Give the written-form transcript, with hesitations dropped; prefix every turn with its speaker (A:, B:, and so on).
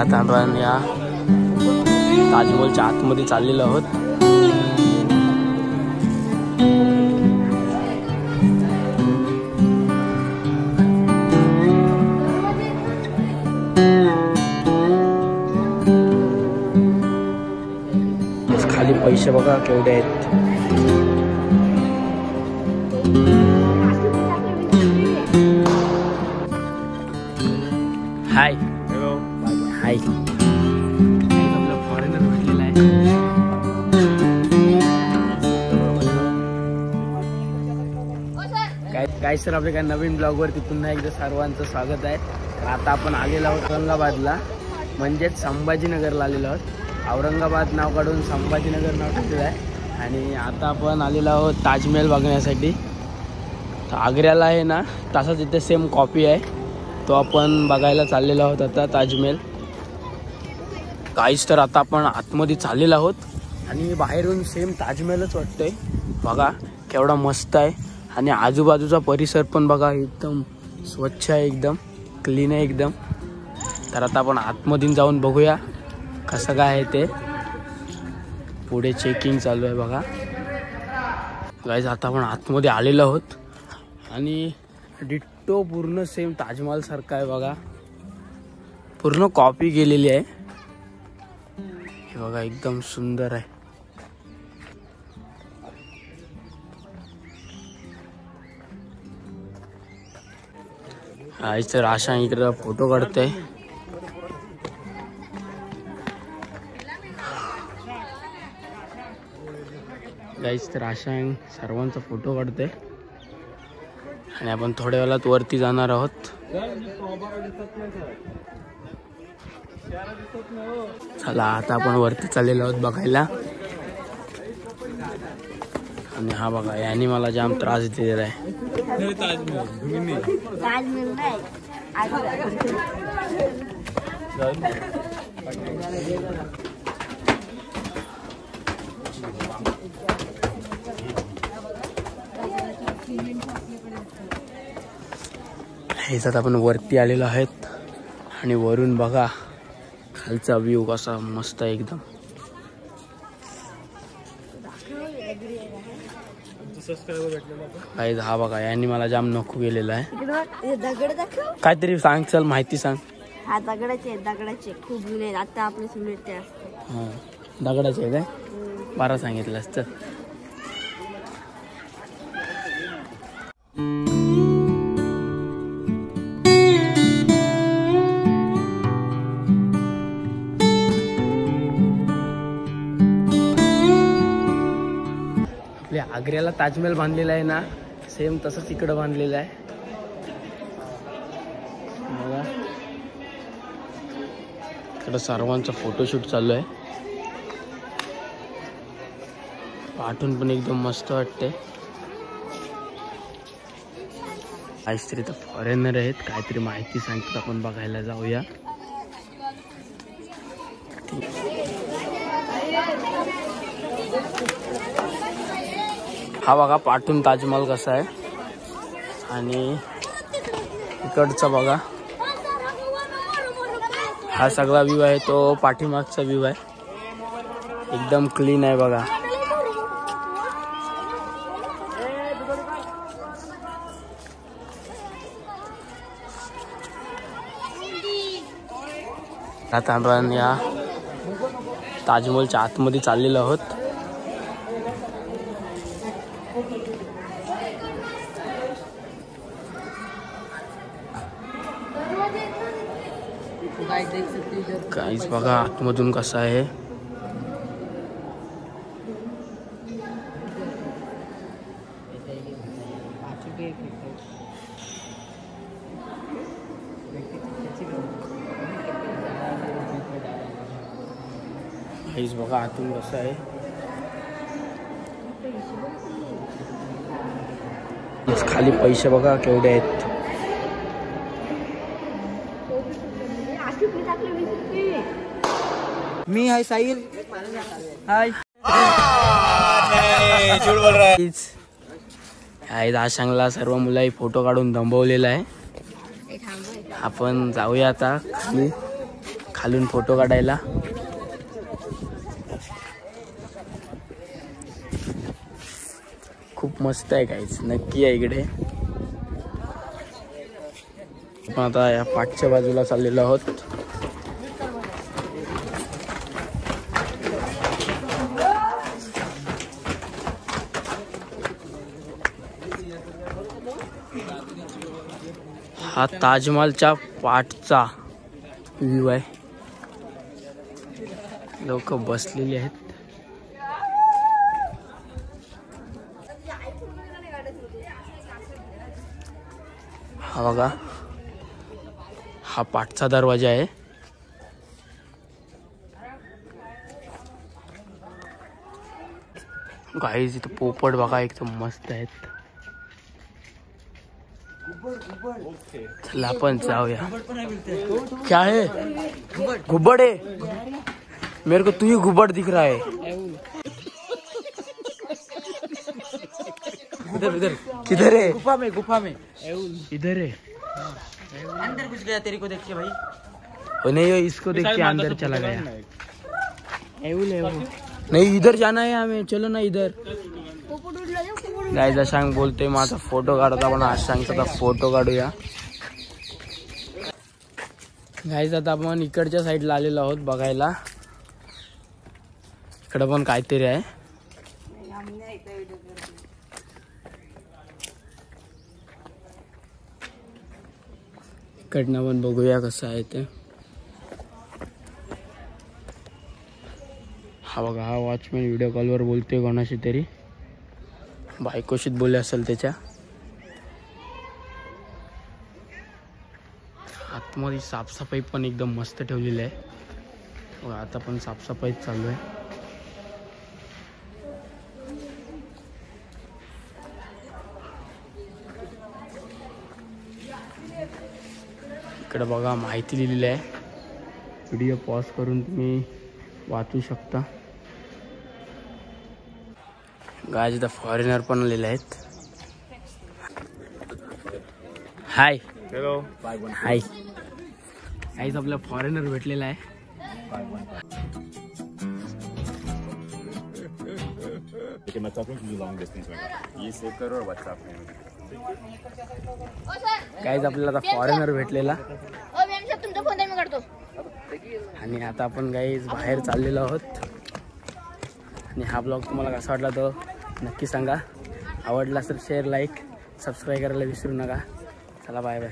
A: आता आपण या ताजमहलच्या आतमध्ये चाललेलो आहोत. खाली पैसे बघा केवढे आहेत. हाय हाय आपला फॉरेनर भेटलेला आहे. काय सर आपल्या काय नवीन ब्लॉगवरती पुन्हा एकदा सर्वांचं स्वागत आहे. आता आपण आलेलो आहोत औरंगाबादला, म्हणजेच संभाजीनगरला आलेलो आहोत. औरंगाबाद नाव काढून संभाजीनगर नाव टाकलेलं आहे. आणि आता आपण आलेलो आहोत ताजमहल बघण्यासाठी. तर आग्र्याला आहे ना तसाच इथे सेम कॉपी आहे, तो आपण बघायला चाललेलो आहोत आता ताजमहल. काहीच तर आता आपण आतमध्ये चाललेलो आहोत आणि बाहेरून सेम ताजमहलच वाटतंय. बघा केवढा मस्त आहे आणि आजूबाजूचा परिसर पण बघा एकदम स्वच्छ आहे, एकदम क्लीन आहे एकदम. तर आता आपण आतमध्ये जाऊन बघूया कसं काय आहे ते. पुढे चेकिंग चालू आहे बघा. गाईज आता आपण आतमध्ये आलेलो आहोत आणि डिट्टो पूर्ण सेम ताजमहल सारखा आहे बघा. पूर्ण कॉपी केलेली आहे. हे बघा एकदम सुंदर आहे. आज तर आशा इकडे फोटो काढते. गाईज तर आशा सर्वांचा फोटो काढते आणि आपण थोड्या वेळात वरती जाणार आहोत. चला आता आपण वरती चाललेलो आहोत बघायला. आणि हा बघा याने मला जाम त्रास दिलेला आहे. हे जात आपण वरती आलेलो आहेत आणि वरून बघा खालचा व्ह्यू कसा मस्त आहे एकदम. हा बघा यांनी मला जाम नको गेलेला आहे. काहीतरी सांग, चल माहिती सांग.
B: हा दगडाचे खूप जुने आता आपले सुने ते असते.
A: हा दगडाचे आहे काय? बारा सांगितलंस तर. आपल्या आग्र्याला ताजमहल बांधलेला आहे ना, सेम तसंच इकडं बांधलेलं आहे बघा. इकडं सर्वांचा फोटोशूट चालू आहे. पाठून पण एकदम मस्त वाटते. काहीतरी तर फॉरेनर आहेत, काहीतरी माहिती सांगतात. आपण बघायला जाऊया. हा बघा पाठून ताजमहल कसा आहे आणि इकडचा बघा हा सगळा व्ह्यू आहे, तो पाठीमागचा व्ह्यू आहे. एकदम क्लीन आहे बघा. आता आपण या ताजमहलच्या आतमध्ये चाललेलो आहोत. काहीच बघा आतमधून कसं आहे. काहीच बघा आतून कसं आहे. खाली पैसे बघा केवढे आहेत.
C: मी हाय साहिल. हाय
A: झूठ बोल रहा है. आशांगला सर्व मुलाही फोटो काढून दंबवलेला आहे. आपण जाऊया आता खालून फोटो काढायला. खूप मस्त आहे गाईज, नक्की आहे इकडे. आपण आता या पाठच्या बाजूला चाललेलो आहोत. हा ताजमहलच्या पाठचा व्ह्यू आहे. लोक बसलेली आहेत. हा बघा, हा पाठचा दरवाजा आहे. गाईज इथं पोपट बघा एकदम मस्त आहेत. चला आपण जाऊया. क्या है? घुबड़ है? मेरे को तू ही घुबड़ दिख रहा है. इधर इधर किधर है?
C: गुफा में
A: इधर है.
C: अंदर घुस गया तेरे को देख के भाई.
A: ओ नहीं, इसको देख के अंदर चला गया. नहीं, इधर जाना है हमें. चलो ना इधर. गाईज अशांग बोलते माझा फोटो काढता, पण अशांगचा आता फोटो काढूया. गाईज आता आपण इकडच्या साईडला आलेलो आहोत बघायला. इकडे पण काहीतरी आहे. इकडनं पण बघूया कसं आहे ते. हा बघा, हा वॉचमॅन व्हिडिओ कॉलवर बोलतोय कोणाशी तरी. बायकोशीच बोलले असेल त्याच्या. आतमध्ये साफसफाई पण एकदम मस्त ठेवलेली आहे. आता पण साफसफाई चालू आहे. इकडे बघा माहिती लिहिलेली आहे. व्हिडिओ पॉज करून तुम्ही वाचू शकता. गाईज इथं फॉरेनर पण आलेले आहेत. हाय.
D: हॅलो.
A: हाय. गाईज आपला फॉरेनर भेटलेला आहे. गाईज आपल्याला आता फॉरेनर भेटलेला. आणि आता आपण गाईज बाहेर चाललेलो आहोत. आणि हा ब्लॉग तुम्हाला कसा वाटला तो नक्की सांगा. आवडला तर शेअर, लाईक, सबस्क्राईब करायला विसरू नका. चला बाय बाय.